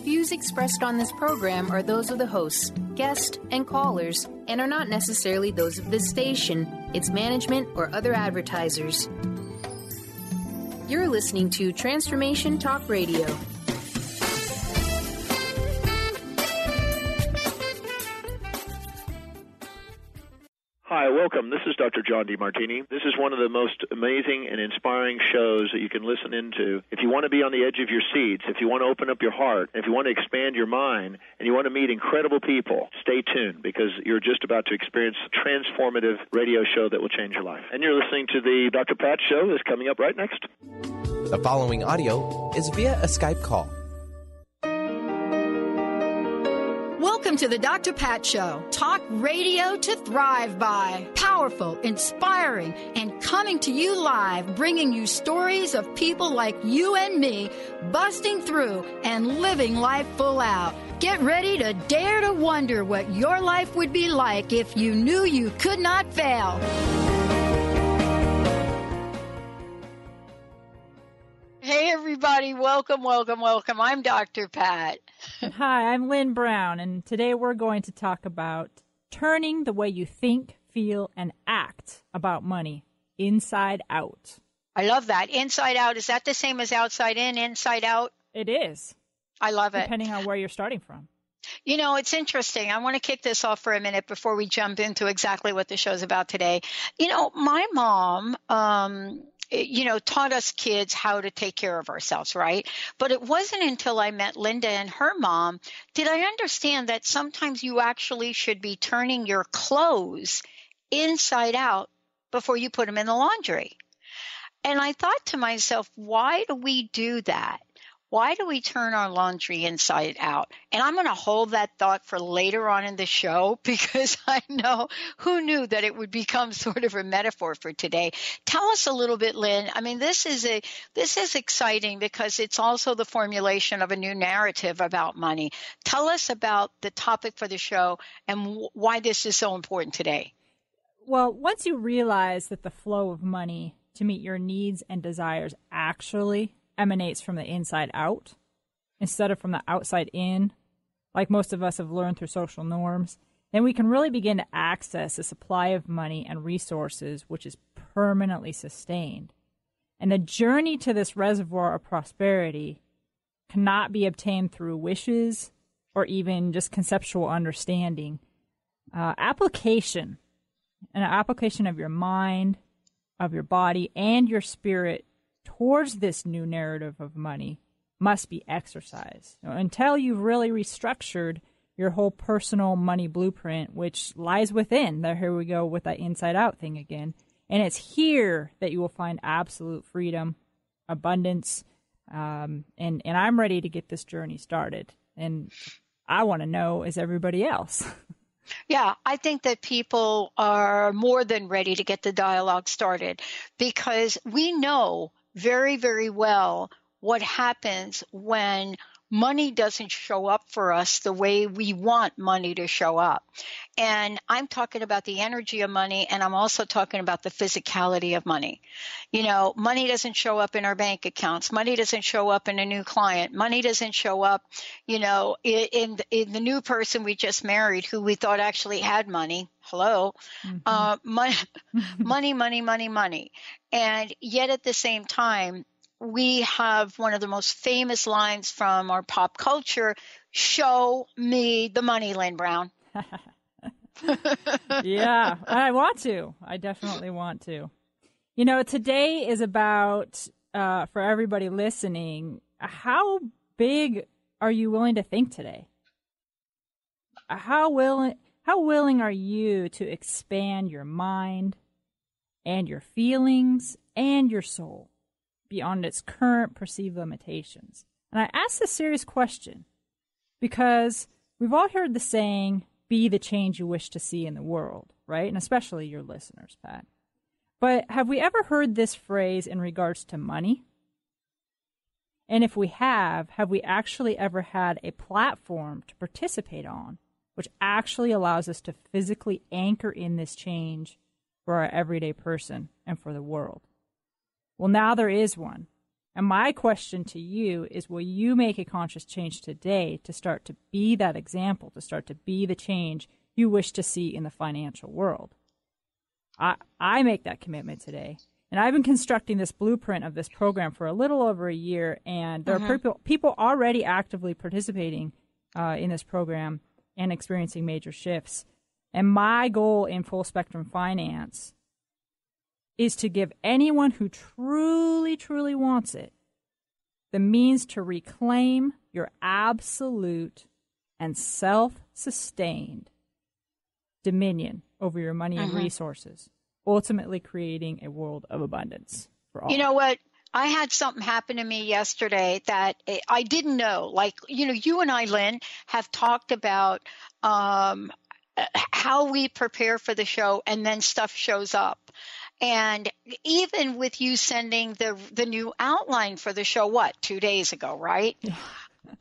views expressed on this program are those of the hosts, guests, and callers, and are not necessarily those of this station, its management, or other advertisers. You're listening to Transformation Talk Radio. Hi, welcome. This is Dr. John DeMartini. This is one of the most amazing and inspiring shows that you can listen into. If you want to be on the edge of your seats, if you want to open up your heart, if you want to expand your mind, and you want to meet incredible people, stay tuned because you're just about to experience a transformative radio show that will change your life. And you're listening to the Dr. Pat Show that's coming up right next. The following audio is via a Skype call. Welcome to the Dr. Pat Show. Talk radio to thrive by. Powerful, inspiring, and coming to you live, bringing you stories of people like you and me busting through and living life full out. Get ready to dare to wonder what your life would be like if you knew you could not fail. Hey, everybody. Welcome, welcome, welcome. I'm Dr. Pat. Hi, I'm Lynn Brown, and today we're going to talk about turning the way you think, feel, and act about money inside out. I love that. Inside out. Is that the same as outside in, inside out? It is. I love it. Depending on where you're starting from. You know, it's interesting. I want to kick this off for a minute before we jump into exactly what the show's about today. You know, my mom, taught us kids how to take care of ourselves, right? But it wasn't until I met Linda and her mom did I understand that sometimes you actually should be turning your clothes inside out before you put them in the laundry. And I thought to myself, why do we do that? Why do we turn our laundry inside out? And I'm going to hold that thought for later on in the show because I know who knew that it would become sort of a metaphor for today. Tell us a little bit, Lynn. I mean, this is exciting because it's also the formulation of a new narrative about money. Tell us about the topic for the show and why this is so important today. Well, once you realize that the flow of money to meet your needs and desires actually emanates from the inside out instead of from the outside in, like most of us have learned through social norms, then we can really begin to access a supply of money and resources which is permanently sustained. And the journey to this reservoir of prosperity cannot be obtained through wishes or even just conceptual understanding. Application of your mind, of your body, and your spirit towards this new narrative of money must be exercised. Until you've really restructured your whole personal money blueprint, which lies within. Here we go with that inside-out thing again. And it's here that you will find absolute freedom, abundance, and I'm ready to get this journey started. And I want to know, is everybody else? Yeah, I think that people are more than ready to get the dialogue started because we know very, very well what happens when money doesn't show up for us the way we want money to show up. And I'm talking about the energy of money, and I'm also talking about the physicality of money. You know, money doesn't show up in our bank accounts. Money doesn't show up in a new client. Money doesn't show up, in the new person we just married who we thought actually had money. Hello. Money. And yet at the same time, we have one of the most famous lines from our pop culture, show me the money, Lynn Brown. Yeah, I want to. I definitely want to. You know, today is about, for everybody listening, how big are you willing to think today? How willing are you to expand your mind and your feelings and your soul beyond its current perceived limitations? And I ask this serious question because we've all heard the saying, be the change you wish to see in the world, right? And especially your listeners, Pat. But have we ever heard this phrase in regards to money? And if we have we actually ever had a platform to participate on which actually allows us to physically anchor in this change for our everyday person and for the world? Well, now there is one. And my question to you is, will you make a conscious change today to start to be that example, to start to be the change you wish to see in the financial world? I make that commitment today. And I've been constructing this blueprint of this program for a little over a year, and there are people already actively participating in this program and experiencing major shifts. And my goal in Full Spectrum Finance is to give anyone who truly, truly wants it the means to reclaim your absolute and self-sustained dominion over your money and resources, ultimately creating a world of abundance for all. You know what? I had something happen to me yesterday that I didn't know. Like, you and I, Lynn, have talked about how we prepare for the show and then stuff shows up. And even with you sending the new outline for the show, 2 days ago, right?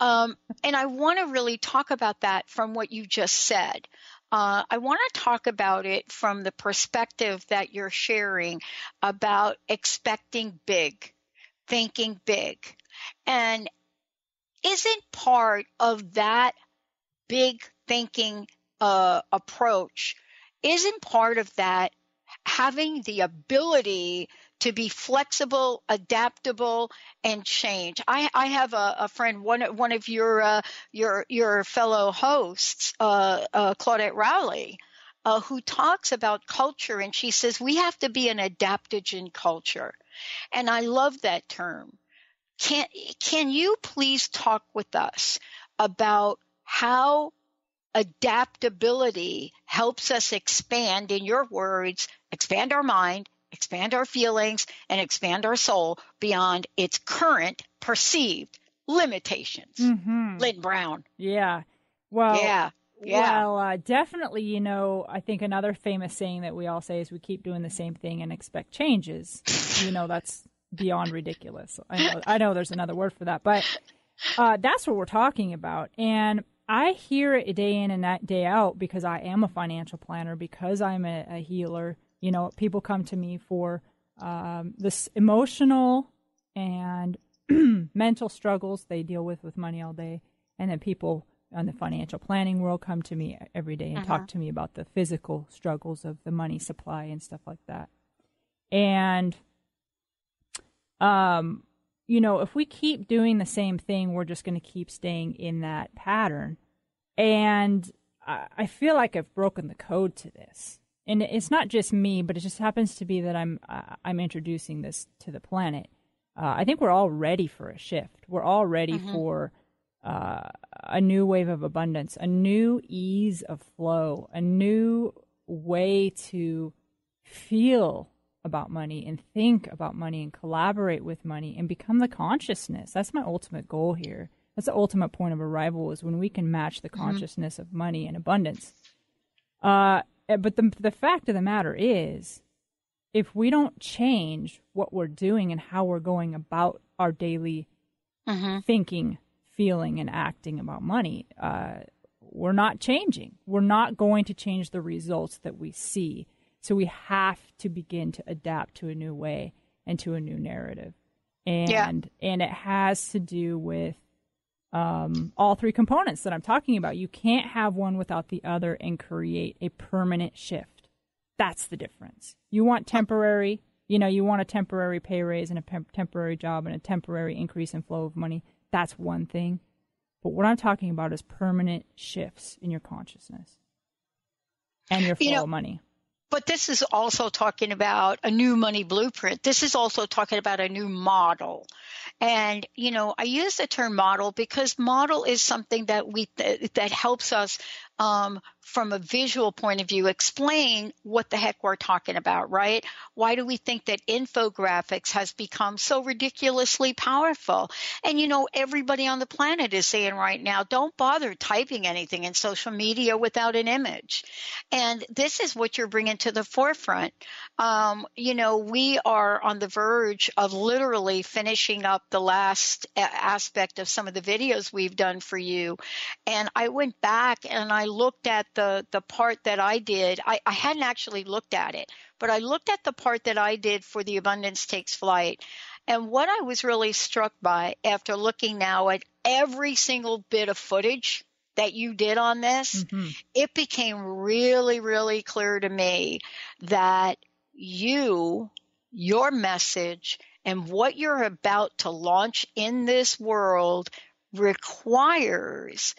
And I want to really talk about that from what you just said. I want to talk about it from the perspective that you're sharing about expecting big, thinking big. And isn't part of that big thinking approach, isn't part of that having the ability to be flexible, adaptable, and change? I have a friend, one of your fellow hosts, Claudette Rowley, who talks about culture, and she says we have to be an adaptogen culture, and I love that term. Can you please talk with us about how adaptability helps us expand, in your words, expand our mind, expand our feelings, and expand our soul beyond its current perceived limitations? Lynn Brown. Yeah. Well, yeah. Well, definitely, I think another famous saying that we all say is we keep doing the same thing and expect changes. That's beyond ridiculous. I know there's another word for that, but that's what we're talking about. And I hear it day in and day out because I am a financial planner, because I'm a healer. People come to me for this emotional and mental struggles they deal with money all day. And then people in the financial planning world come to me every day and talk to me about the physical struggles of the money supply and stuff like that. And, if we keep doing the same thing, we're just going to keep staying in that pattern. And I feel like I've broken the code to this. And it's not just me, but it just happens to be that I'm introducing this to the planet. I think we're all ready for a shift. We're all ready for a new wave of abundance, a new ease of flow, a new way to feel about money and think about money and collaborate with money and become the consciousness. That's my ultimate goal here. That's the ultimate point of arrival, is when we can match the consciousness of money and abundance. But the fact of the matter is, if we don't change what we're doing and how we're going about our daily thinking, feeling, and acting about money, we're not changing. We're not going to change the results that we see. So we have to begin to adapt to a new way and to a new narrative. And it has to do with all three components that I'm talking about. You can't have one without the other and create a permanent shift. That's the difference. You want temporary, you want a temporary pay raise and a temporary job and a temporary increase in flow of money. That's one thing. But what I'm talking about is permanent shifts in your consciousness and your flow of money. But this is also talking about a new money blueprint. This is also talking about a new model. And, I use the term model because model is something that that helps us from a visual point of view explain what the heck we're talking about, right? Why do we think that infographics has become so ridiculously powerful? And, everybody on the planet is saying right now, don't bother typing anything in social media without an image. And this is what you're bringing to the forefront. We are on the verge of literally finishing up the last aspect of some of the videos we've done for you. And I went back and I looked at the part that I did. I hadn't actually looked at it, but I looked at the part that I did for the Abundance Takes Flight. And what I was really struck by after looking now at every single bit of footage that you did on this, it became really, really clear to me that your message and what you're about to launch in this world requires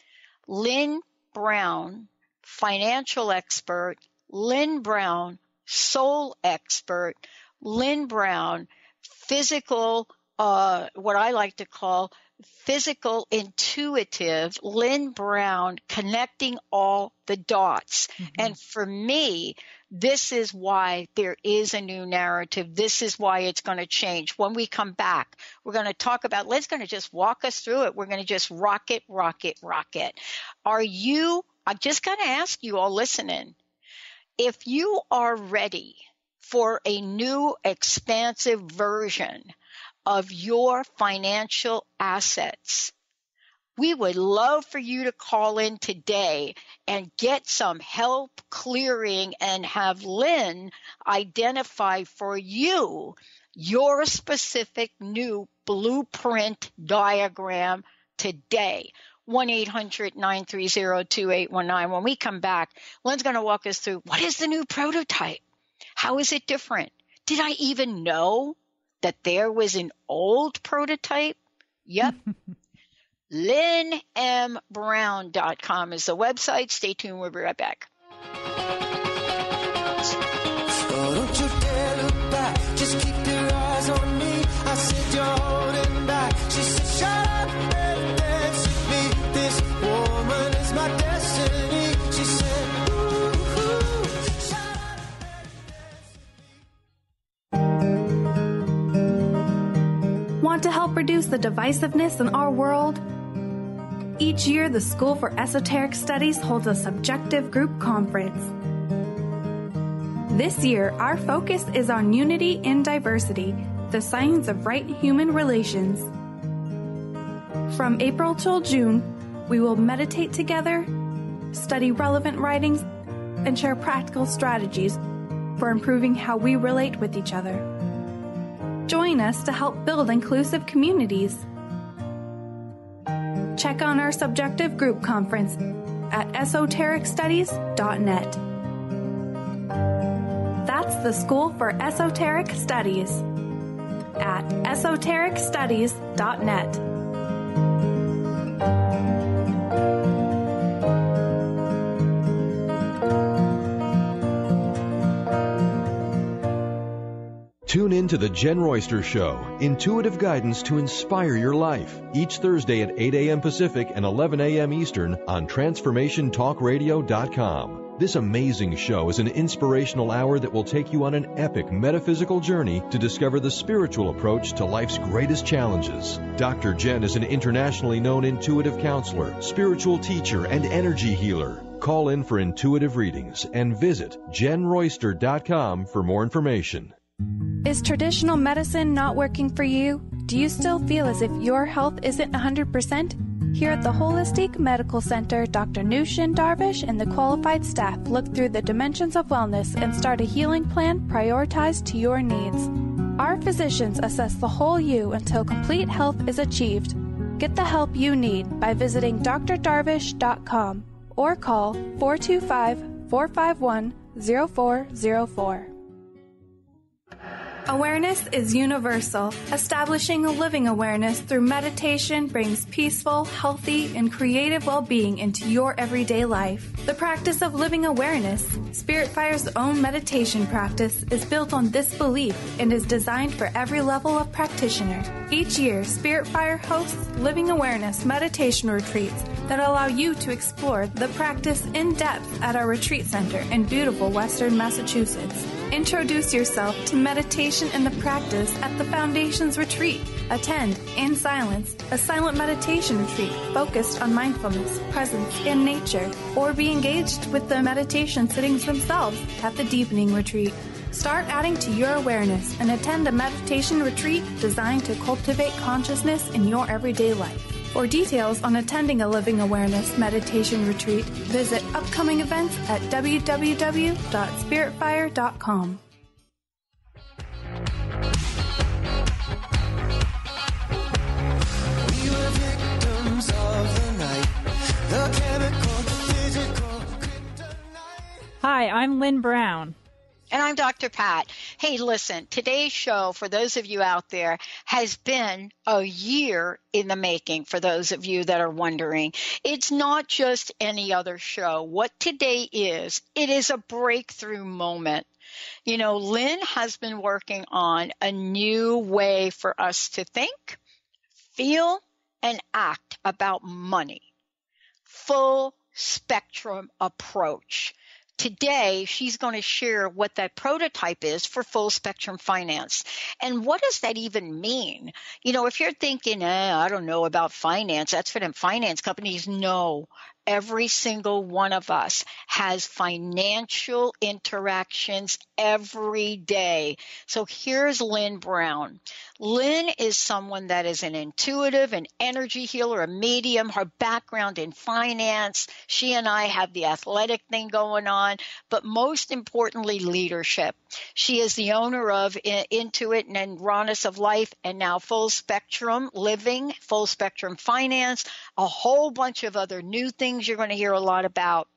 Lynn Brown, financial expert, Lynn Brown, soul expert, Lynn Brown, physical, what I like to call physical intuitive, Lynn Brown, connecting all the dots. And for me, this is why there is a new narrative. This is why it's going to change. When we come back, we're going to talk about, Lynn's going to just walk us through it. We're going to just rock it, rock it, rock it. I'm just going to ask you all listening, if you are ready for a new expansive version of your financial assets, we would love for you to call in today and get some help clearing and have Lynn identify for you your specific new blueprint diagram today. 1-800-930-2819. When we come back, Lynn's going to walk us through, what is the new prototype? How is it different? Did I even know that there was an old prototype? Yep. LynnMBrown.com is the website. Stay tuned. We'll be right back. Oh, don't you dare look back. Just keep your eyes on me. I said you're holding back. She said, shut up and dance with me. This woman is my destiny. She said, ooh, shut up and dance with me. Want to help reduce the divisiveness in our world? Each year, the School for Esoteric Studies holds a subjective group conference. This year, our focus is on unity in diversity, the science of right human relations. From April till June, we will meditate together, study relevant writings, and share practical strategies for improving how we relate with each other. Join us to help build inclusive communities. Check on our subjective group conference at esotericstudies.net. That's the School for Esoteric Studies at esotericstudies.net. Tune in to The Jen Royster Show, intuitive guidance to inspire your life, each Thursday at 8 a.m. Pacific and 11 a.m. Eastern on TransformationTalkRadio.com. This amazing show is an inspirational hour that will take you on an epic metaphysical journey to discover the spiritual approach to life's greatest challenges. Dr. Jen is an internationally known intuitive counselor, spiritual teacher, and energy healer. Call in for intuitive readings and visit JenRoyster.com for more information. Is traditional medicine not working for you? Do you still feel as if your health isn't 100%? Here at the Holistic Medical Center, Dr. Nushin Darvish and the qualified staff look through the dimensions of wellness and start a healing plan prioritized to your needs. Our physicians assess the whole you until complete health is achieved. Get the help you need by visiting drdarvish.com or call 425-451-0404. Awareness is universal. Establishing a living awareness through meditation brings peaceful, healthy, and creative well-being into your everyday life. The practice of living awareness, Spirit Fire's own meditation practice, is built on this belief and is designed for every level of practitioner. Each year, Spirit Fire hosts living awareness meditation retreats that allow you to explore the practice in depth at our retreat center in beautiful Western Massachusetts. Introduce yourself to meditation and the practice at the Foundation's retreat. Attend, in silence, a silent meditation retreat focused on mindfulness, presence, and nature, or be engaged with the meditation sittings themselves at the Deepening Retreat. Start adding to your awareness and attend a meditation retreat designed to cultivate consciousness in your everyday life. For details on attending a Living Awareness meditation retreat, visit upcoming events at www.spiritfire.com. The chemical, physical, kryptonite. Hi, I'm Lynn Brown. And I'm Dr. Pat. Hey, listen, today's show, for those of you out there, has been a year in the making, for those of you that are wondering. It's not just any other show. What today is, it is a breakthrough moment. You know, Lynn has been working on a new way for us to think, feel, and act about money. Full spectrum approach. Today, she's going to share what that prototype is for full spectrum finance. And what does that even mean? You know, if you're thinking, I don't know about finance, that's for them finance companies. No, every single one of us has financial interactions every day. So here's Lynn Brown. Lynn is someone that is an intuitive, an energy healer, a medium, her background in finance. She and I have the athletic thing going on, but most importantly, leadership. She is the owner of Intuit and Rawness of Life, and now Full Spectrum Living, Full Spectrum Finance, a whole bunch of other new things you're going to hear a lot about.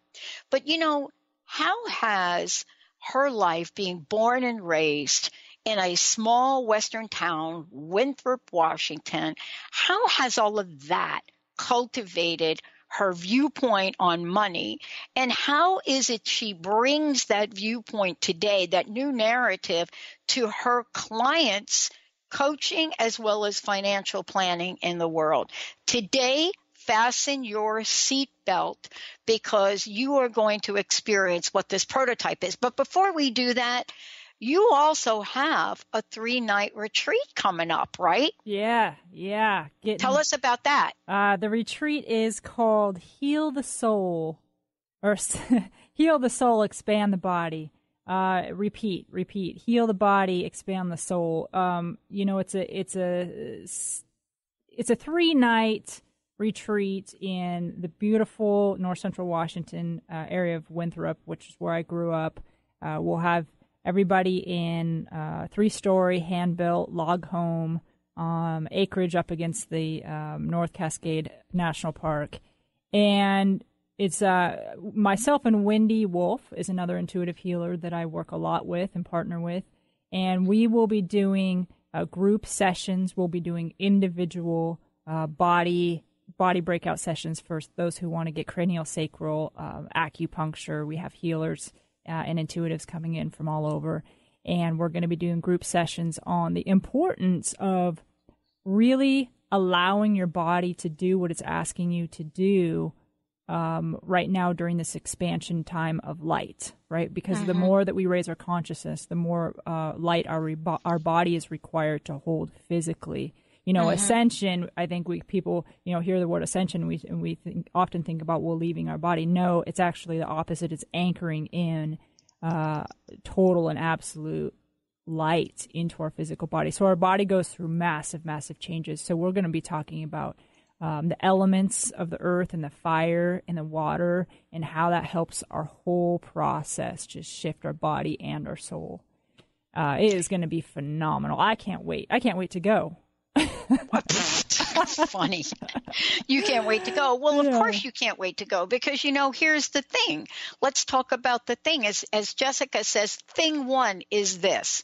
But, you know, how has her life, being born and raised in a small Western town, Winthrop, Washington, how has all of that cultivated her viewpoint on money? And how is it she brings that viewpoint today, that new narrative, to her clients' coaching as well as financial planning in the world? Today, fasten your seatbelt because you are going to experience what this prototype is. But before we do that, you also have a 3-night retreat coming up, right? Yeah. Tell us about that. The retreat is called Heal the Soul, or Heal the Soul, Expand the Body. Repeat. Heal the body, expand the soul. You know, it's a 3-night retreat in the beautiful north central Washington area of Winthrop, which is where I grew up. We'll have everybody in 3-story hand-built log home, acreage up against the North Cascade National Park. And it's myself and Wendy Wolf is another intuitive healer that I work a lot with and partner with. And we will be doing group sessions. We'll be doing individual body breakout sessions for those who want to get cranial sacral, acupuncture. We have healers and intuitives coming in from all over. And we're going to be doing group sessions on the importance of really allowing your body to do what it's asking you to do right now during this expansion time of light, right? Because the more that we raise our consciousness, the more light our body is required to hold physically. You know, ascension, I think people, you know, hear the word ascension and we often think about, well, leaving our body. No, it's actually the opposite. It's anchoring in total and absolute light into our physical body. So our body goes through massive, massive changes. So we're going to be talking about the elements of the earth and the fire and the water and how that helps our whole process just shift our body and our soul. It is going to be phenomenal. I can't wait. I can't wait to go. Funny. You can't wait to go. Well, of course you can't wait to go because, you know, here's the thing. Let's talk about the thing. As Jessica says, thing one is this.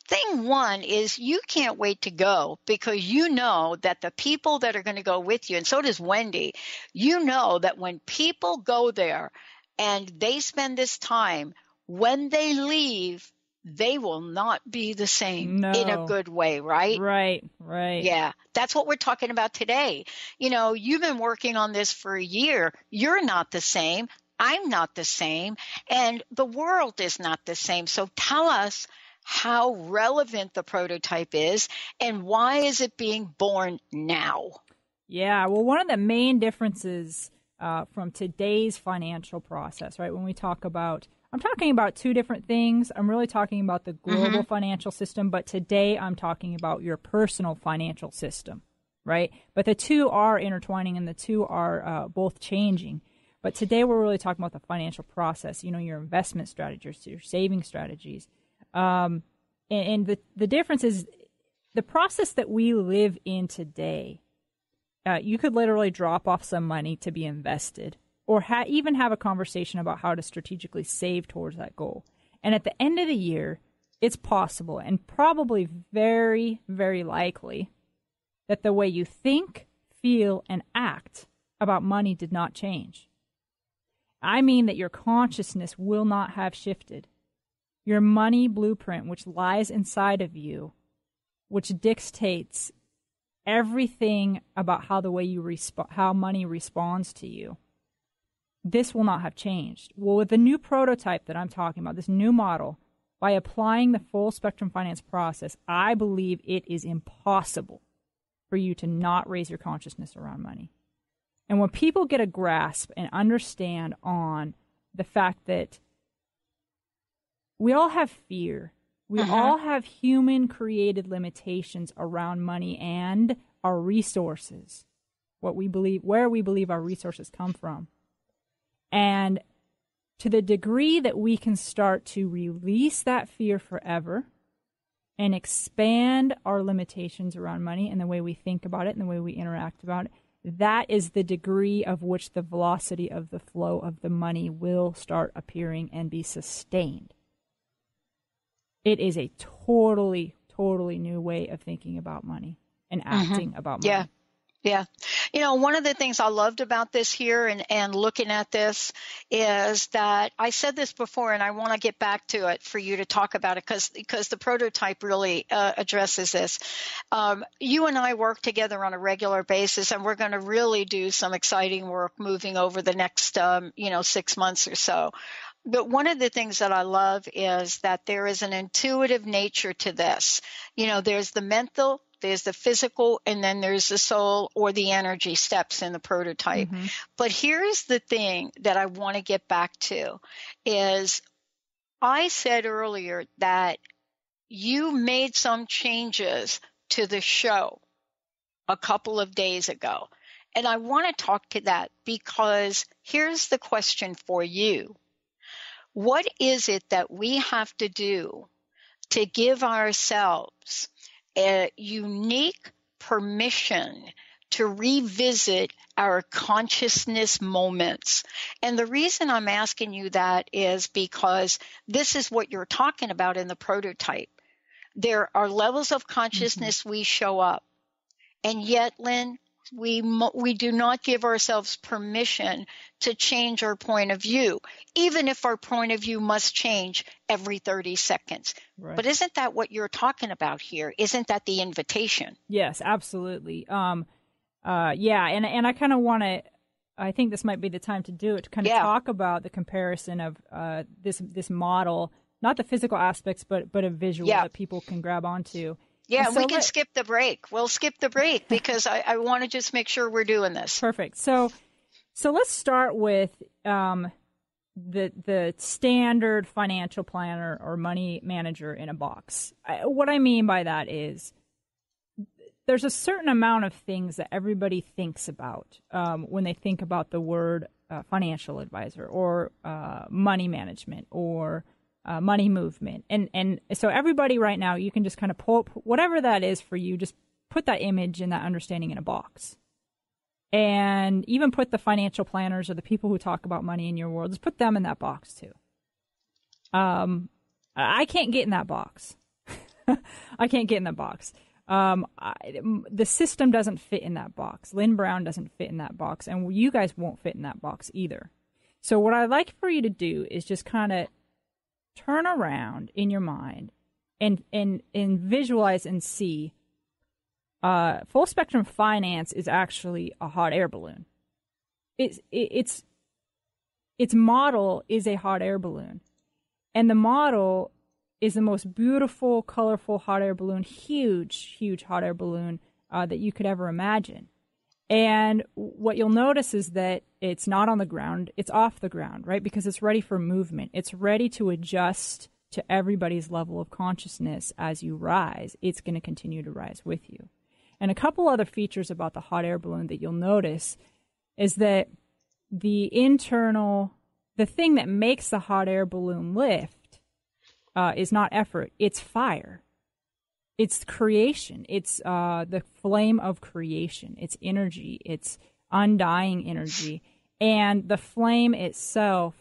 Thing one is you can't wait to go because you know that the people that are going to go with you, and so does Wendy, you know that when people go there and they spend this time, when they leave, they will not be the same in a good way, right? Right. Yeah, that's what we're talking about today. You know, you've been working on this for a year. You're not the same. I'm not the same. And the world is not the same. So tell us how relevant the prototype is and why is it being born now? Yeah, well, one of the main differences from today's financial process, right, when we talk about I'm talking about two different things. I'm really talking about the global financial system, but today I'm talking about your personal financial system, right? But the two are intertwining and the two are both changing. But today we're really talking about the financial process, you know, your investment strategies, your saving strategies. And the difference is the process that we live in today you could literally drop off some money to be invested, or even have a conversation about how to strategically save towards that goal. And at the end of the year, it's possible and probably very, very likely that the way you think, feel, and act about money did not change. I mean that your consciousness will not have shifted. Your money blueprint, which lies inside of you, which dictates everything about how the way you how money responds to you, this will not have changed. Well, with the new prototype that I'm talking about, this new model, by applying the full spectrum finance process, I believe it is impossible for you to not raise your consciousness around money. And when people get a grasp and understand on the fact that we all have fear, we all have human-created limitations around money and our resources, where we believe our resources come from. And to the degree that we can start to release that fear forever and expand our limitations around money and the way we think about it and the way we interact about it, that is the degree of which the velocity of the flow of the money will start appearing and be sustained. It is a totally, totally new way of thinking about money and acting about money. Yeah. Yeah. You know, one of the things I loved about this here and looking at this is that I said this before, and I want to get back to it for you to talk about it because the prototype really addresses this. You and I work together on a regular basis, and we're going to really do some exciting work moving over the next, 6 months or so. But one of the things that I love is that there is an intuitive nature to this. You know, there's the mental, there's the physical, and then there's the soul or the energy steps in the prototype. But here's the thing that I want to get back to is I said earlier that you made some changes to the show a couple of days ago. And I want to talk to that because here's the question for you. What is it that we have to do to give ourselves a unique permission to revisit our consciousness moments? And the reason I'm asking you that is because this is what you're talking about in the prototype. There are levels of consciousness we show up. And yet, Lynn, we do not give ourselves permission to change our point of view, even if our point of view must change every 30 seconds. Right. But isn't that what you're talking about here? Isn't that the invitation? Yes, absolutely. And I kind of want to, I think this might be the time to do it, to kind of talk about the comparison of this model, not the physical aspects, but a visual that people can grab onto. Yeah, so we can skip the break. We'll skip the break because I want to just make sure we're doing this. Perfect. So let's start with the standard financial planner or money manager in a box. What I mean by that is there's a certain amount of things that everybody thinks about when they think about the word financial advisor or money management or money movement. And so everybody right now, you can just kind of pull whatever that is for you, just put that image and that understanding in a box. And even put the financial planners or the people who talk about money in your world, just put them in that box too. I can't get in that box. I can't get in that box. The system doesn't fit in that box. Lynn Brown doesn't fit in that box. And you guys won't fit in that box either. So what I'd like for you to do is just kind of turn around in your mind and visualize and see full spectrum finance is actually a hot air balloon. Its model is a hot air balloon. And the model is the most beautiful, colorful hot air balloon, huge, huge hot air balloon that you could ever imagine. And what you'll notice is that it's not on the ground, it's off the ground, right? Because it's ready for movement. It's ready to adjust to everybody's level of consciousness as you rise. It's going to continue to rise with you. And a couple other features about the hot air balloon that you'll notice is that the thing that makes the hot air balloon lift is not effort, it's fire. It's creation. It's the flame of creation. It's energy. It's undying energy. And the flame itself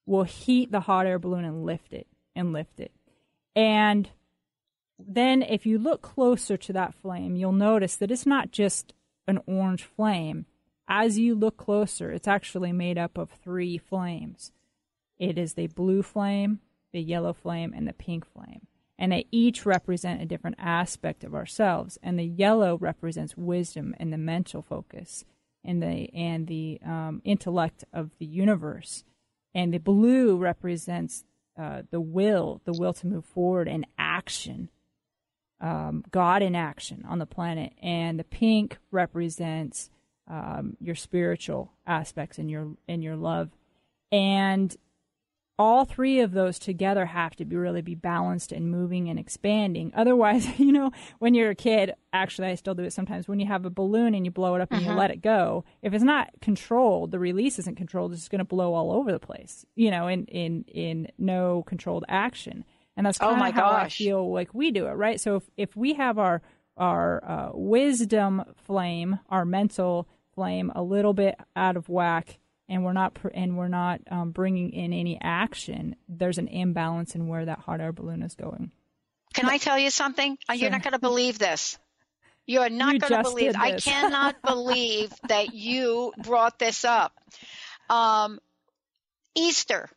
will heat the hot air balloon and lift it. And then if you look closer to that flame, you'll notice that it's not just an orange flame. As you look closer, it's actually made up of 3 flames. It is the blue flame, the yellow flame, and the pink flame. And they each represent a different aspect of ourselves. And the yellow represents wisdom and the mental focus and the intellect of the universe. And the blue represents the will to move forward and action, God in action on the planet. And the pink represents your spiritual aspects and your love. And all 3 of those together have to really be balanced and moving and expanding. Otherwise, when you're a kid, actually I still do it sometimes, when you have a balloon and you blow it up and you let it go, if it's not controlled, the release isn't controlled, it's going to blow all over the place, in no controlled action. And that's kind of how I feel like we do it, right? So if we have our wisdom flame, our mental flame, a little bit out of whack, and we're not bringing in any action, there's an imbalance in where that hot air balloon is going. Can I tell you something? Sure. You're not going to believe this. You're not going to believe. I cannot believe that you brought this up. Easter,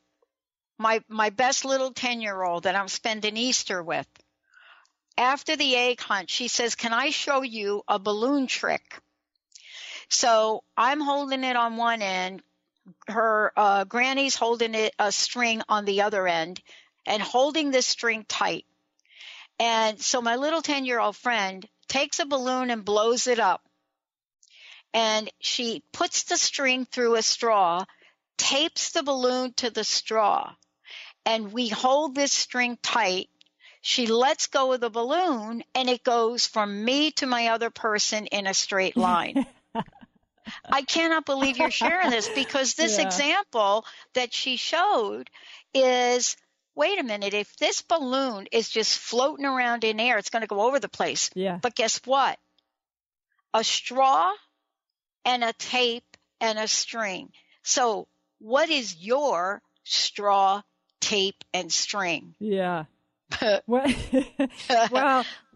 my best little 10-year-old that I'm spending Easter with. After the egg hunt, she says, "Can I show you a balloon trick?" So I'm holding it on one end. Her granny's holding a string on the other end and holding this string tight. And so my little 10-year-old friend takes a balloon and blows it up. And she puts the string through a straw, tapes the balloon to the straw, and we hold this string tight. She lets go of the balloon, and it goes from me to my other person in a straight line. I cannot believe you're sharing this, because this example that she showed is, wait a minute, if this balloon is just floating around in air, it's going to go over the place. Yeah. But guess what? A straw and a tape and a string. So what is your straw, tape, and string? Yeah. Well,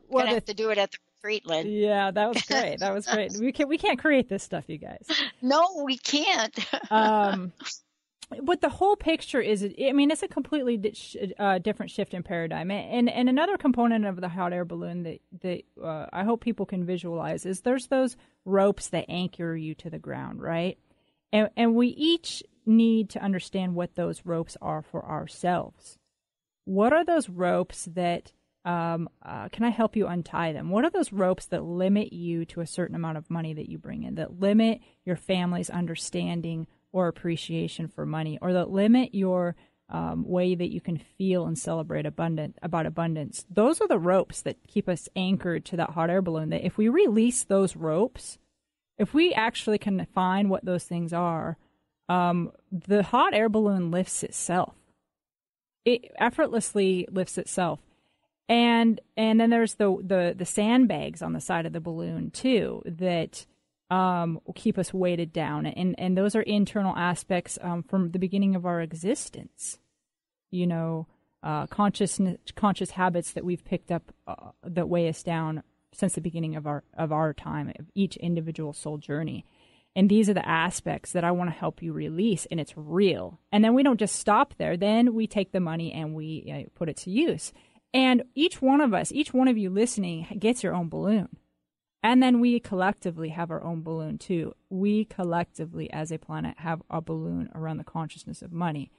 We're going to have to do it at the retreat, Lynn. Yeah, that was great. That was great. We can't create this stuff, you guys. No, we can't. But the whole picture is, it's a completely different shift in paradigm. And another component of the hot air balloon that I hope people can visualize is there's those ropes that anchor you to the ground, right? And we each need to understand what those ropes are for ourselves. What are those ropes that, can I help you untie them? What are those ropes that limit you to a certain amount of money that you bring in, that limit your family's understanding or appreciation for money, or that limit your way that you can feel and celebrate about abundance? Those are the ropes that keep us anchored to that hot air balloon, that if we release those ropes, if we actually can find what those things are, the hot air balloon lifts itself. It effortlessly lifts itself. And then there's the sandbags on the side of the balloon too that will keep us weighted down, and those are internal aspects from the beginning of our existence. Conscious habits that we've picked up that weigh us down since the beginning of our time, of each individual soul journey. And these are the aspects that I want to help you release, and it's real. And then we don't just stop there. Then we take the money and we put it to use. And each one of us, each one of you listening, gets your own balloon. And then we collectively have our own balloon too. We collectively, as a planet, have a balloon around the consciousness of money.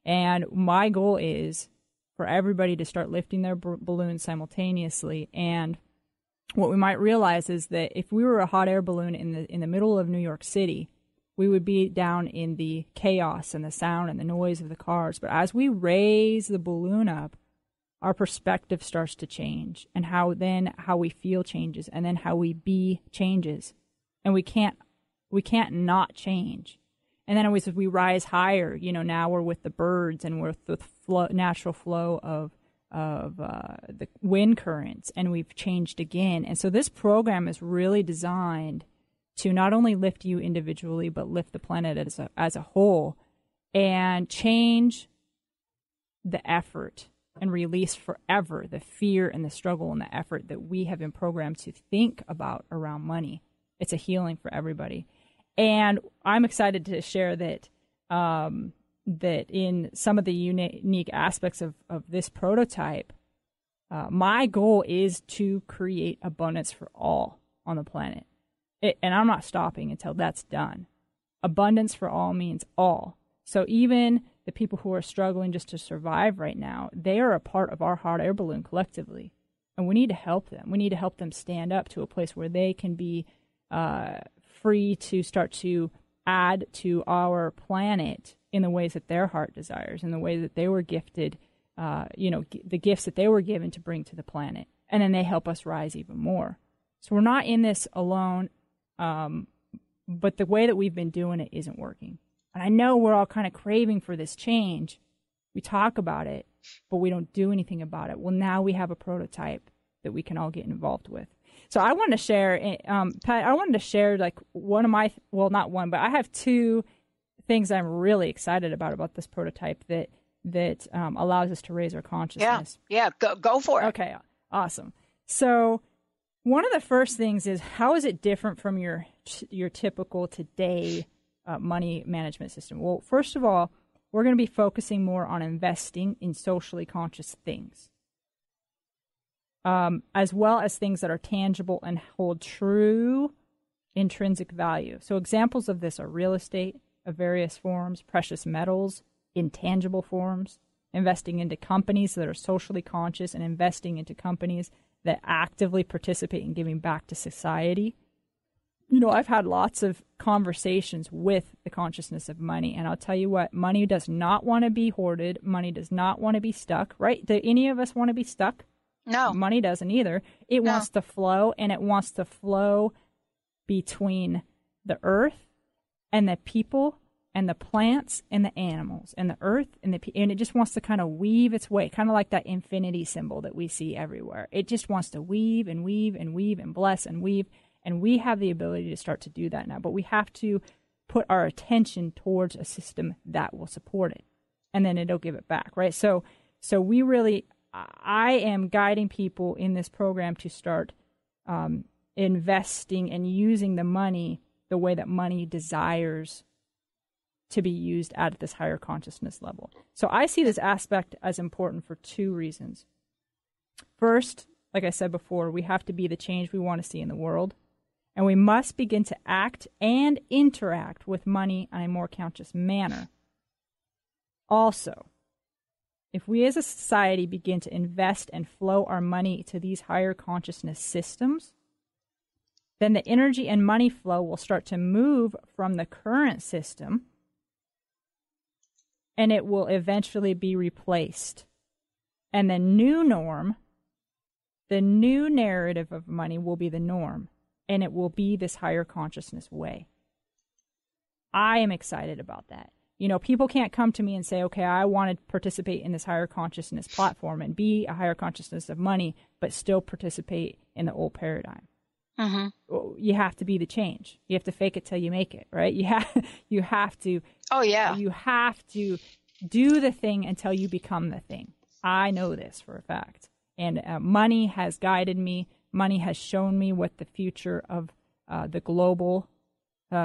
And my goal is for everybody to start lifting their balloons simultaneously. And what we might realize is that if we were a hot air balloon in the middle of New York City, we would be down in the chaos and the sound and the noise of the cars. But as we raise the balloon up, our perspective starts to change, and how we feel changes, and then how we be changes. And we can't not change. And then as we rise higher, now we're with the birds, and we're with the natural flow of the wind currents, and we've changed again. And so this program is really designed to not only lift you individually, but lift the planet as a whole, and change the effort and release forever the fear and the struggle and the effort that we have been programmed to think about around money. It's a healing for everybody. And I'm excited to share that that in some of the unique aspects of this prototype, my goal is to create abundance for all on the planet. And I'm not stopping until that's done. Abundance for all means all. So even the people who are struggling just to survive right now, they are a part of our hot air balloon collectively. And we need to help them. We need to help them stand up to a place where they can be free to start to add to our planet in the ways that their heart desires, in the way that they were gifted, the gifts that they were given to bring to the planet. And then they help us rise even more. So we're not in this alone, but the way that we've been doing it isn't working. And I know we're all kind of craving for this change. We talk about it, but we don't do anything about it. Well, now we have a prototype that we can all get involved with. So I wanted to share, Pat, I wanted to share like one of my, well, not one, but I have two things I'm really excited about this prototype that allows us to raise our consciousness. Yeah, go for it. Okay, awesome. So one of the first things is, how is it different from your typical today money management system? Well, first of all, we're going to be focusing more on investing in socially conscious things, as well as things that are tangible and hold true intrinsic value. So examples of this are real estate of various forms, precious metals, intangible forms, investing into companies that are socially conscious, and investing into companies that actively participate in giving back to society. You know, I've had lots of conversations with the consciousness of money, and I'll tell you what, money does not want to be hoarded. Money does not want to be stuck, right? Do any of us want to be stuck? No. Money doesn't either. It wants to flow, and it wants to flow between the earth and the people and the plants and the animals and the earth and and it just wants to kind of weave its way, kind of like that infinity symbol that we see everywhere. It just wants to weave and weave and weave and bless and weave. And we have the ability to start to do that now, but we have to put our attention towards a system that will support it, and then it'll give it back, right? So we really, I am guiding people in this program to start investing and using the money the way that money desires to be used at this higher consciousness level. So I see this aspect as important for two reasons. First, like I said before, we have to be the change we want to see in the world. And we must begin to act and interact with money in a more conscious manner. Also, if we as a society begin to invest and flow our money to these higher consciousness systems, then the energy and money flow will start to move from the current system, and it will eventually be replaced. And the new norm, the new narrative of money will be the norm. And it will be this higher consciousness way. I am excited about that. You know, people can't come to me and say, okay, I want to participate in this higher consciousness platform and be a higher consciousness of money, but still participate in the old paradigm. Mm-hmm. You have to be the change. You have to fake it till you make it, right? You have to. Oh, yeah. You have to do the thing until you become the thing. I know this for a fact. And money has guided me. Money has shown me what the future of the global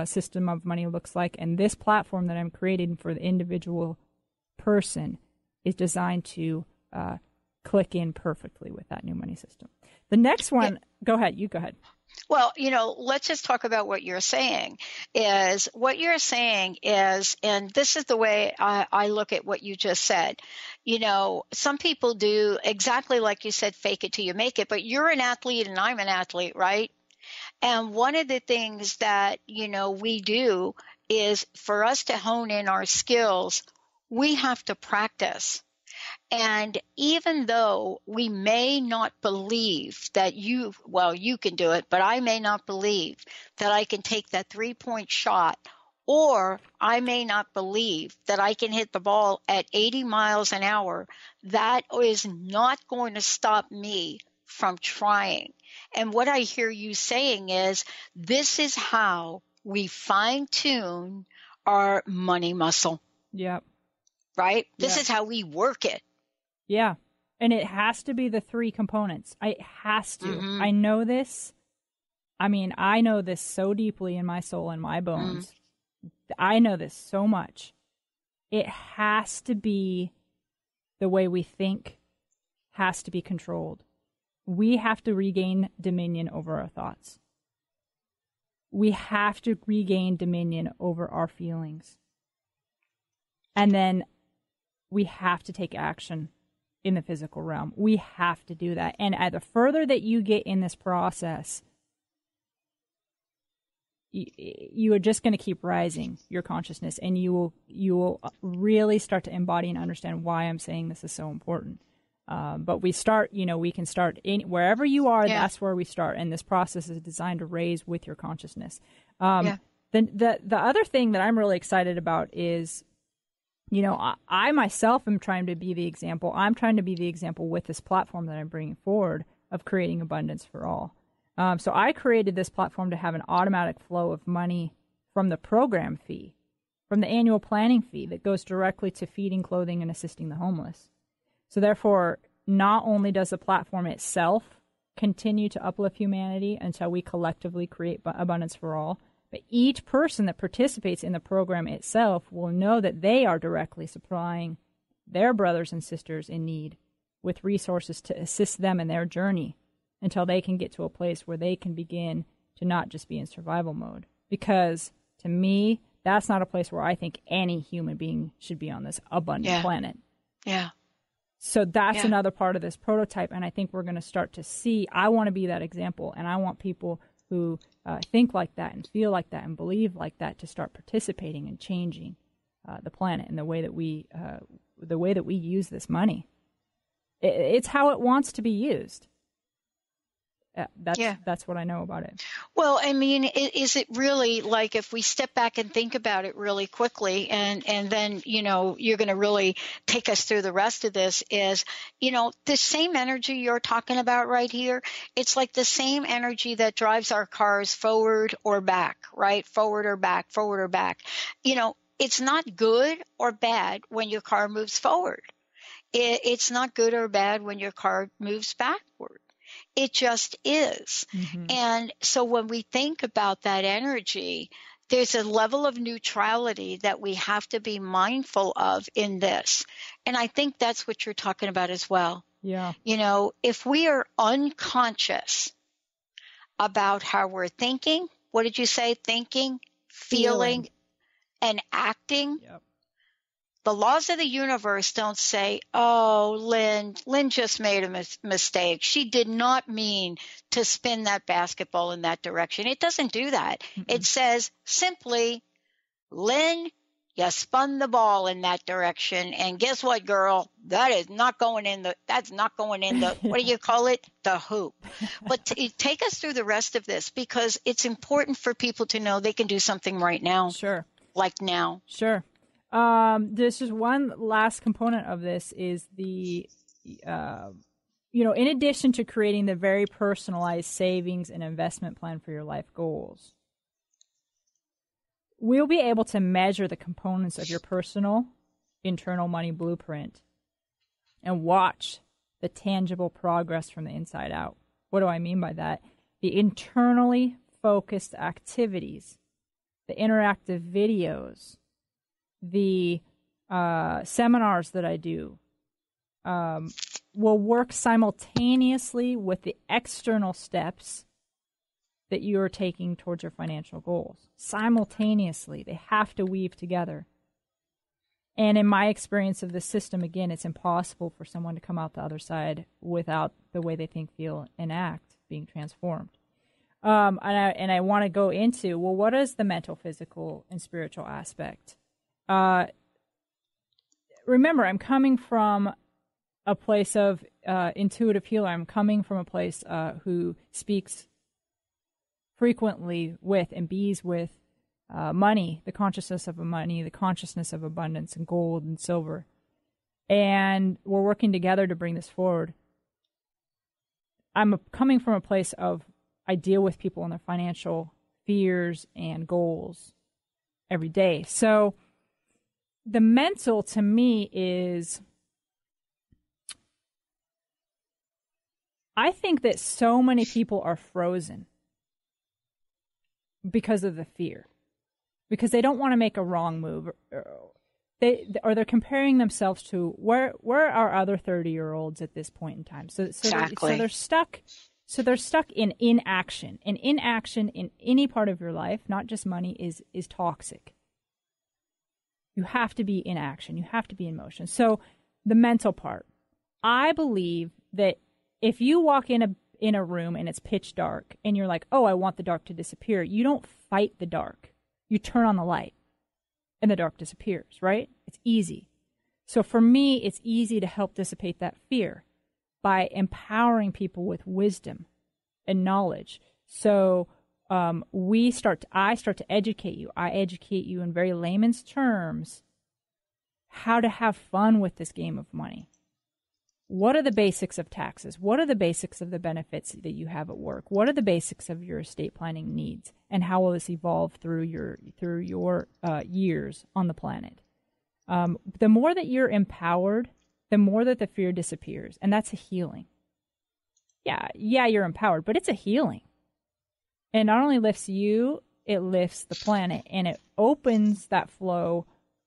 system of money looks like. And this platform that I'm creating for the individual person is designed to click in perfectly with that new money system. The next one, go ahead. You go ahead. Well, you know, let's just talk about what you're saying. What you're saying is, and this is the way I look at what you just said. You know, some people do exactly like you said, fake it till you make it, but you're an athlete and I'm an athlete, right? And one of the things that, you know, we do is for us to hone in our skills, we have to practice. And even though we may not believe that you can do it, but I may not believe that I can take that 3-point shot or I may not believe that I can hit the ball at 80 miles an hour. That is not going to stop me from trying. And what I hear you saying is, this is how we fine-tune our money muscle. Yep. Right? This is how we work it. Yeah. And it has to be the three components. It has to. I know this. I mean, I know this so deeply in my soul and my bones. I know this so much. It has to be the way we think, has to be controlled. We have to regain dominion over our thoughts. We have to regain dominion over our feelings. And then we have to take action in the physical realm. We have to do that. And the further that you get in this process, you are just going to keep rising your consciousness, and you will really start to embody and understand why I'm saying this is so important. But we start, we can start wherever you are. Yeah. That's where we start, and this process is designed to raise with your consciousness. The other thing that I'm really excited about is, I myself am trying to be the example. I'm trying to be the example with this platform that I'm bringing forward of creating abundance for all. So I created this platform to have an automatic flow of money from the program fee, from the annual planning fee that goes directly to feeding, clothing, and assisting the homeless. So therefore, not only does the platform itself continue to uplift humanity until we collectively create abundance for all, but each person that participates in the program itself will know that they are directly supplying their brothers and sisters in need with resources to assist them in their journey until they can get to a place where they can begin to not just be in survival mode. Because to me, that's not a place where I think any human being should be on this abundant planet. Yeah. So that's another part of this prototype, and I think we're going to start to see, I want to be that example, and I want people who think like that and feel like that and believe like that to start participating and changing the planet and the way that we use this money. It's how it wants to be used. That's what I know about it. Well, I mean, is it really like, if we step back and think about it really quickly, and then, you're going to really take us through the rest of this, is, the same energy you're talking about right here, it's like the same energy that drives our cars forward or back, right? Forward or back, forward or back. It's not good or bad when your car moves forward. It's not good or bad when your car moves backward. It just is. Mm-hmm. And so when we think about that energy, there's a level of neutrality that we have to be mindful of in this. And I think that's what you're talking about as well. Yeah. If we are unconscious about how we're thinking, what did you say? Thinking, feeling. And acting. Yep. The laws of the universe don't say, oh, Lynn just made a mistake. She did not mean to spin that basketball in that direction. It doesn't do that. Mm-hmm. It says simply, Lynn, you spun the ball in that direction. And guess what, girl? That's not going in the, what do you call it? The hoop. But take us through the rest of this, because it's important for people to know they can do something right now. Sure. Like now. Sure. There's just one last component of this is the, in addition to creating the very personalized savings and investment plan for your life goals, we'll be able to measure the components of your personal internal money blueprint and watch the tangible progress from the inside out. What do I mean by that? The internally focused activities, the interactive videos, the seminars that I do will work simultaneously with the external steps that you are taking towards your financial goals. Simultaneously. They have to weave together. And in my experience of the system, again, it's impossible for someone to come out the other side without the way they think, feel, and act being transformed. And I want to go into, well, what is the mental, physical, and spiritual aspect? Remember, I'm coming from a place of intuitive healer. I'm coming from a place who speaks frequently with and bees with money, the consciousness of money, the consciousness of abundance and gold and silver. And we're working together to bring this forward. I'm coming from a place of I deal with people and their financial fears and goals every day. So the mental to me is, I think that so many people are frozen because of the fear, because they don't want to make a wrong move. They're comparing themselves to where are other 30-year-olds at this point in time. So they're stuck. So they're stuck in inaction. And inaction in any part of your life, not just money, is toxic. You have to be in action. You have to be in motion. So the mental part, I believe that if you walk in a room and it's pitch dark and you're like, oh, I want the dark to disappear, you don't fight the dark. You turn on the light and the dark disappears, right? It's easy. So for me, it's easy to help dissipate that fear by empowering people with wisdom and knowledge. So I start to educate you. I educate you in very layman's terms how to have fun with this game of money. What are the basics of taxes? What are the basics of the benefits that you have at work? What are the basics of your estate planning needs? And how will this evolve through your years on the planet? The more that you're empowered, the more that the fear disappears. And that's a healing. Yeah, you're empowered, but it's a healing. And not only lifts you, it lifts the planet. And it opens that flow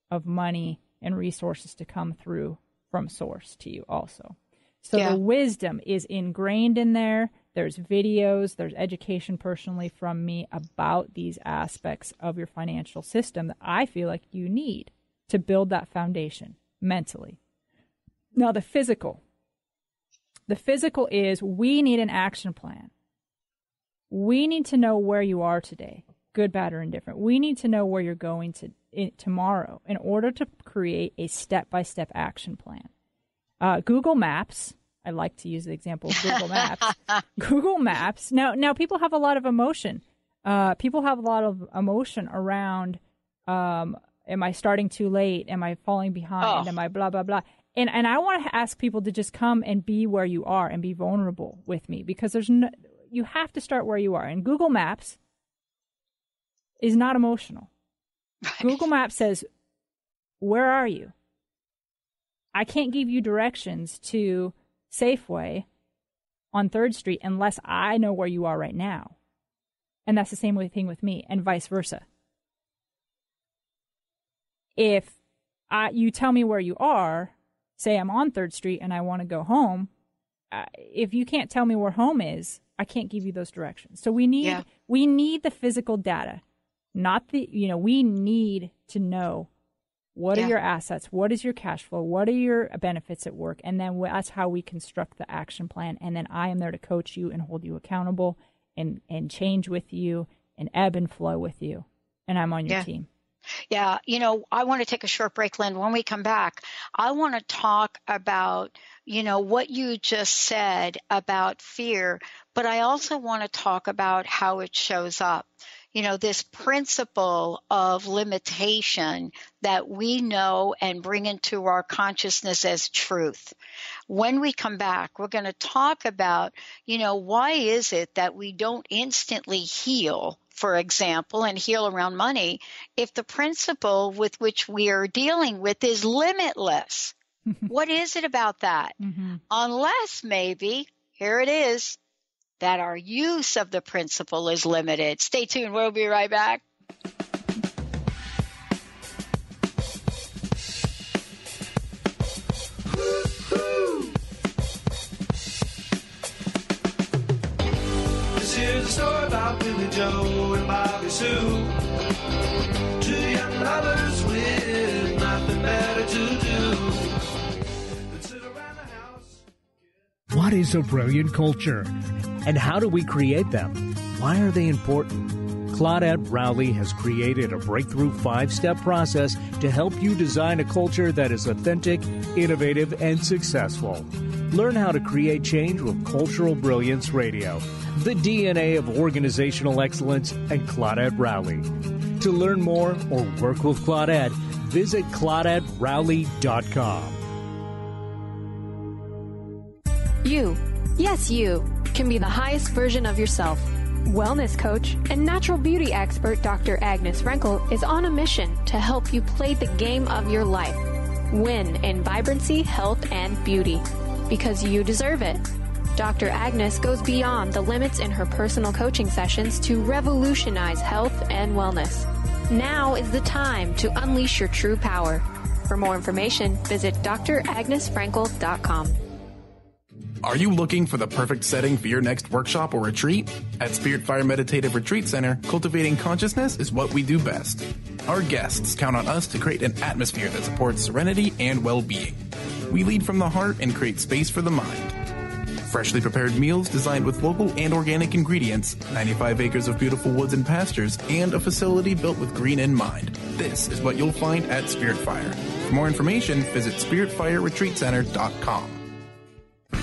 of money and resources to come through from source to you also. So the wisdom is ingrained in there. There's videos, there's education personally from me about these aspects of your financial system that I feel like you need to build that foundation mentally. Now the physical is we need an action plan. We need to know where you are today, good, bad, or indifferent. We need to know where you're going tomorrow in order to create a step-by-step action plan. Google Maps, I like to use the example of Google Maps. Google Maps, now people have a lot of emotion. People have a lot of emotion around, am I starting too late? Am I falling behind? Am I blah, blah, blah? And I want to ask people to just come and be where you are and be vulnerable with me, because you have to start where you are. And Google Maps is not emotional. Right. Google Maps says, where are you? I can't give you directions to Safeway on 3rd Street unless I know where you are right now. And that's the same thing with me, and vice versa. If you tell me where you are, say I'm on 3rd Street and I want to go home, if you can't tell me where home is, I can't give you those directions. So we need the physical data, not we need to know what are your assets, what is your cash flow, what are your benefits at work, and then that's how we construct the action plan. And then I am there to coach you and hold you accountable and change with you and ebb and flow with you. And I'm on your team. Yeah. I want to take a short break, Lynn. When we come back, I want to talk about, what you just said about fear, but I also want to talk about how it shows up. This principle of limitation that we know and bring into our consciousness as truth. When we come back, we're going to talk about, why is it that we don't instantly heal, for example, and heal around money if the principle with which we are dealing with is limitless? What is it about that? Mm-hmm. Unless maybe, here it is, that our use of the principle is limited. Stay tuned. We'll be right back. This is a story about Billy Joe and Bobby Sue. Two young lovers with nothing better to do. Sit around the house. What is a brilliant culture? And how do we create them? Why are they important? Claudette Rowley has created a breakthrough 5-step process to help you design a culture that is authentic, innovative, and successful. Learn how to create change with Cultural Brilliance Radio, the DNA of organizational excellence, and Claudette Rowley. To learn more or work with Claudette, visit ClaudeetteRowley.com. You, yes you, can be the highest version of yourself. Wellness coach and natural beauty expert Dr. Agnes Frenkel is on a mission to help you play the game of your life. Win in vibrancy, health, and beauty. Because you deserve it. Dr. Agnes goes beyond the limits in her personal coaching sessions to revolutionize health and wellness. Now is the time to unleash your true power. For more information, visit dragnesfrankel.com. Are you looking for the perfect setting for your next workshop or retreat? At Spirit Fire Meditative Retreat Center, cultivating consciousness is what we do best. Our guests count on us to create an atmosphere that supports serenity and well-being. We lead from the heart and create space for the mind. Freshly prepared meals designed with local and organic ingredients, 95 acres of beautiful woods and pastures, and a facility built with green in mind. This is what you'll find at Spirit Fire. For more information, visit spiritfireretreatcenter.com.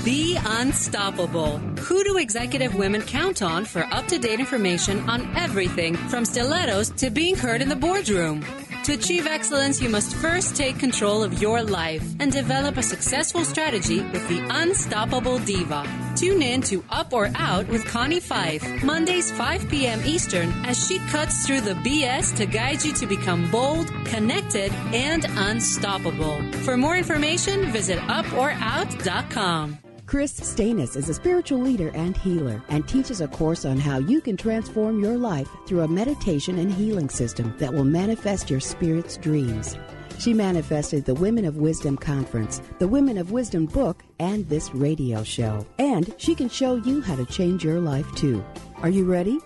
Be unstoppable. Who do executive women count on for up-to-date information on everything from stilettos to being heard in the boardroom? To achieve excellence, you must first take control of your life and develop a successful strategy with the Unstoppable Diva. Tune in to Up or Out with Connie Fife, Mondays 5 p.m. Eastern, as she cuts through the BS to guide you to become bold, connected, and unstoppable. For more information, visit uporout.com. Chris Stanis is a spiritual leader and healer and teaches a course on how you can transform your life through a meditation and healing system that will manifest your spirit's dreams. She manifested the Women of Wisdom Conference, the Women of Wisdom book, and this radio show. And she can show you how to change your life too. Are you ready?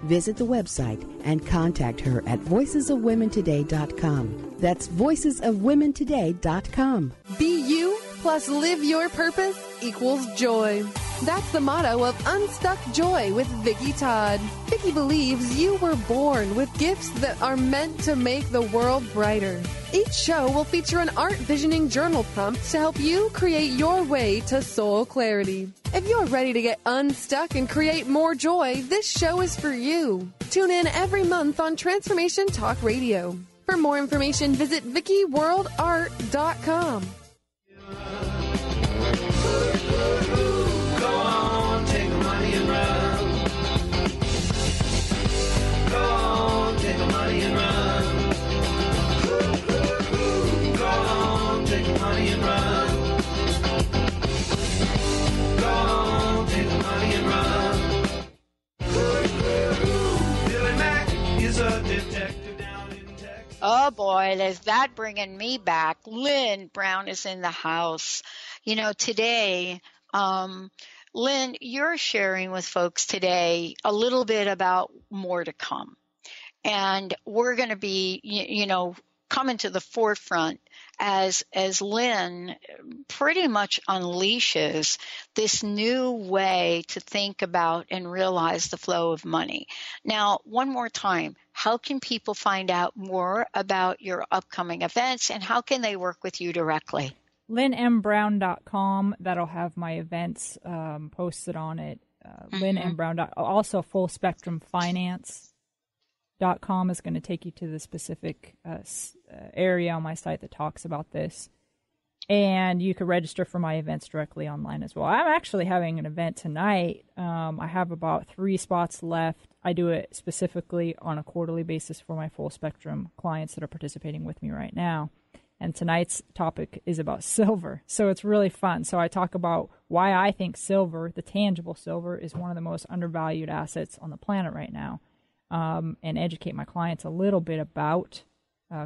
Visit the website and contact her at voicesofwomentoday.com. That's voicesofwomentoday.com. Be you plus live your purpose equals joy. That's the motto of Unstuck Joy with Vicki Todd. Vicki believes you were born with gifts that are meant to make the world brighter. Each show will feature an art visioning journal prompt to help you create your way to soul clarity. If you're ready to get unstuck and create more joy, this show is for you. Tune in every month on Transformation Talk Radio. For more information, visit VickiWorldArt.com. Go on, take the money and run. Go on, take the money and run. Go on, take the money and run. Go on, take the money and run. Billy Mack is a detective down in Texas. Oh boy, is that bringing me back. Lynn Brown is in the house. You know, today, Lynn, you're sharing with folks today a little bit about more to come. And we're going to be, coming to the forefront as Lynn pretty much unleashes this new way to think about and realize the flow of money. Now, one more time, how can people find out more about your upcoming events and how can they work with you directly? LynnMBrown.com. That'll have my events posted on it. LynnMBrown. Also, FullSpectrumFinance.com is going to take you to the specific area on my site that talks about this. And you can register for my events directly online as well. I'm actually having an event tonight. I have about 3 spots left. I do it specifically on a quarterly basis for my Full Spectrum clients that are participating with me right now. And tonight's topic is about silver. So it's really fun. So I talk about why I think silver, the tangible silver, is one of the most undervalued assets on the planet right now, and educate my clients a little bit about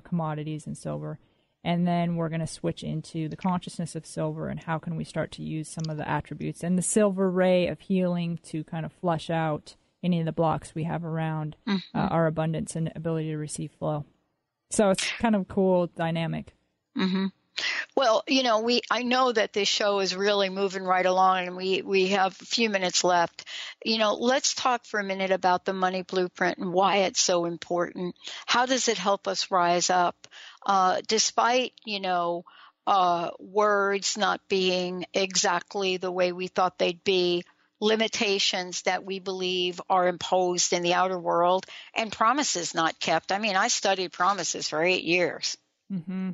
commodities and silver. And then we're going to switch into the consciousness of silver and how can we start to use some of the attributes and the silver ray of healing to kind of flush out any of the blocks we have around our abundance and ability to receive flow. So it's kind of cool dynamic. Mm-hmm. Well, I know that this show is really moving right along and we have a few minutes left. Let's talk for a minute about the money blueprint and why it's so important. How does it help us rise up? Despite, words not being exactly the way we thought they'd be, limitations that we believe are imposed in the outer world and promises not kept. I mean, I studied promises for 8 years. Mm-hmm.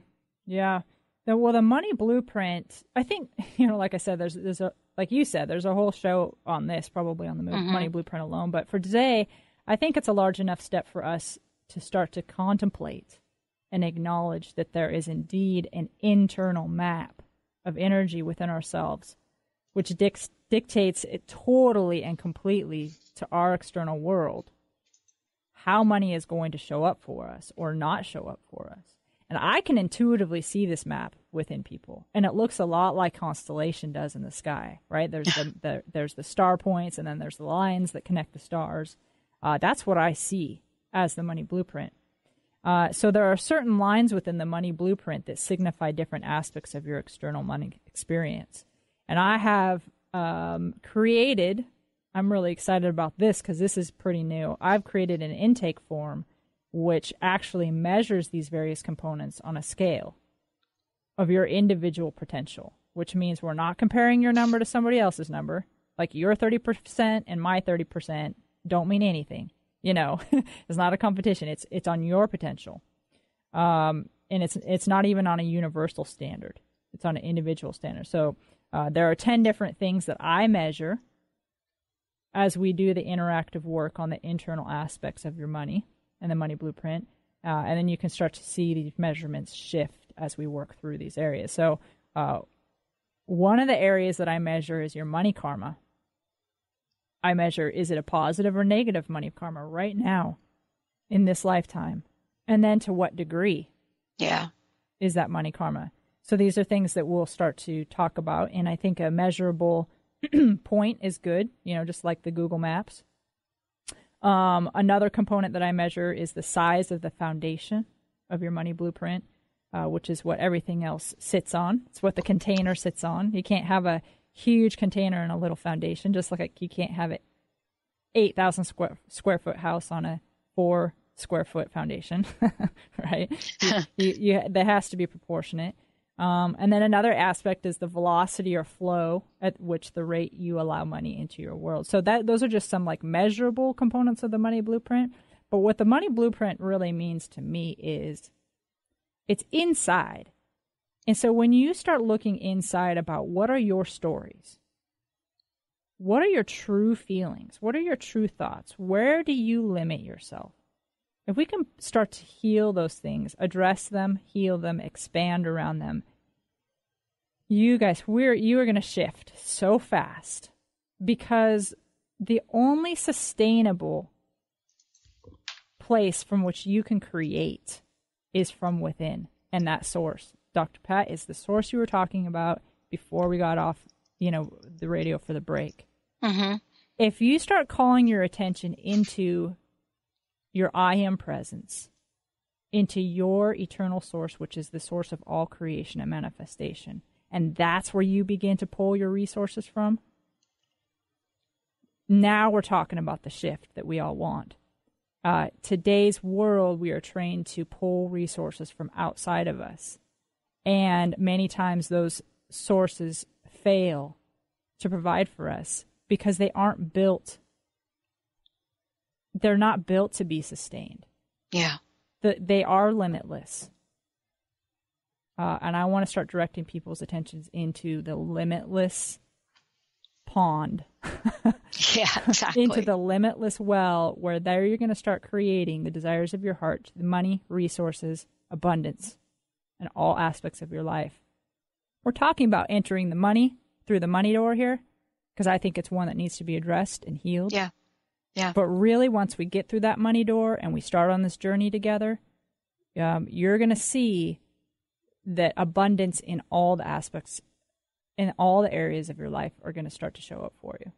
Yeah. The money blueprint, I think, like I said, there's a, like you said, there's a whole show on this, probably on the money blueprint alone. But for today, I think it's a large enough step for us to start to contemplate and acknowledge that there is indeed an internal map of energy within ourselves, which dictates it totally and completely to our external world, how money is going to show up for us or not show up for us. And I can intuitively see this map within people, and it looks a lot like constellation does in the sky, right? There's there's the star points, and then there's the lines that connect the stars. That's what I see as the money blueprint. So there are certain lines within the money blueprint that signify different aspects of your external money experience. And I have created, I'm really excited about this because this is pretty new. I've created an intake form which actually measures these various components on a scale of your individual potential, which means we're not comparing your number to somebody else's number. Like your 30% and my 30% don't mean anything. It's not a competition. It's on your potential. And it's not even on a universal standard. It's on an individual standard. So there are 10 different things that I measure as we do the interactive work on the internal aspects of your money and the money blueprint. And then you can start to see these measurements shift as we work through these areas. So one of the areas that I measure is your money karma. I measure, is it a positive or negative money karma right now in this lifetime? And then to what degree is that money karma? So these are things that we'll start to talk about. And I think a measurable point is good, just like the Google Maps. Another component that I measure is the size of the foundation of your money blueprint, which is what everything else sits on. It's what the container sits on. You can't have a huge container and a little foundation, just like you can't have an 8,000 square foot house on a 4 square foot foundation, right? That has to be proportionate. And then another aspect is the velocity or flow at which the rate you allow money into your world. So those are just some like measurable components of the money blueprint. But what the money blueprint really means to me is it's inside. And so when you start looking inside about what are your stories, what are your true feelings, what are your true thoughts, where do you limit yourself? If we can start to heal those things, address them, heal them, expand around them, you guys, you are going to shift so fast, because the only sustainable place from which you can create is from within, and that source, Dr. Pat, is the source you were talking about before we got off, the radio for the break. Mm-hmm. If you start calling your attention into your I am presence, into your eternal source, which is the source of all creation and manifestation, and that's where you begin to pull your resources from, now we're talking about the shift that we all want. Today's world, we are trained to pull resources from outside of us. And many times those sources fail to provide for us because they aren't built. They're not built to be sustained. Yeah. They are limitless. And I want to start directing people's attentions into the limitless pond. Yeah, exactly. Into the limitless well, where there you're going to start creating the desires of your heart, the money, resources, abundance, and all aspects of your life. We're talking about entering the money through the money door here, because I think it's one that needs to be addressed and healed. Yeah. Yeah. But really, once we get through that money door and we start on this journey together, you're going to see that abundance in all the aspects, in all the areas of your life are going to start to show up for you.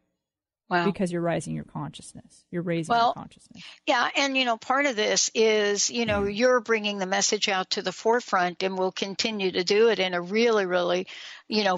Wow. Because you're raising your consciousness. You're raising your consciousness. Yeah. And, part of this is, you're bringing the message out to the forefront, and we'll continue to do it in a really, really,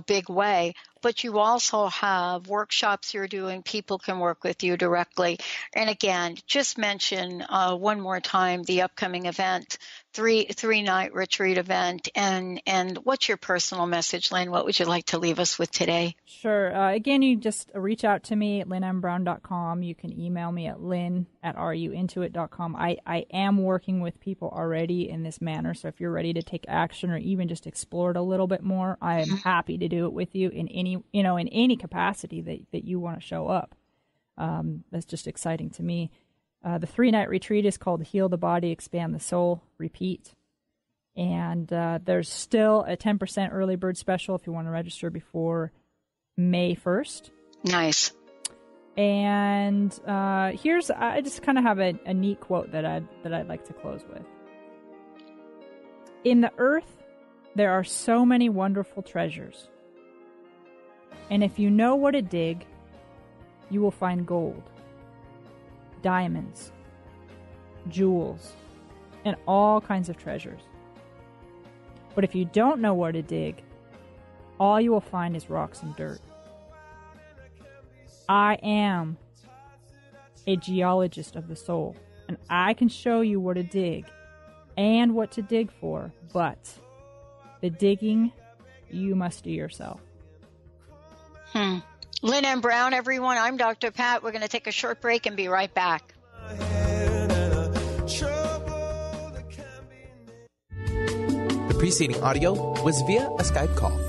big way. but you also have workshops you're doing. People can work with you directly. And again, just mention one more time the upcoming event, three-night retreat event. And what's your personal message, Lynn? What would you like to leave us with today? Sure. Again, you just reach out to me at lynnmbrown.com. You can email me at lynn@ruintoit.com. I am working with people already in this manner, so if you're ready to take action or even just explore it a little bit more, I am happy to do it with you in any capacity that you want to show up. That's just exciting to me. The 3-night retreat is called Heal the Body, Expand the Soul, Repeat. And there's still a 10% early bird special if you want to register before May 1st. Nice. And I just kind of have a neat quote that I'd like to close with. In the earth, there are so many wonderful treasures. And if you know what to dig, you will find gold, diamonds, jewels, and all kinds of treasures. But if you don't know where to dig, all you will find is rocks and dirt. I am a geologist of the soul, and I can show you where to dig and what to dig for, but the digging you must do yourself. Lynn M. Brown, everyone. I'm Dr. Pat. We're going to take a short break and be right back. The preceding audio was via a Skype call.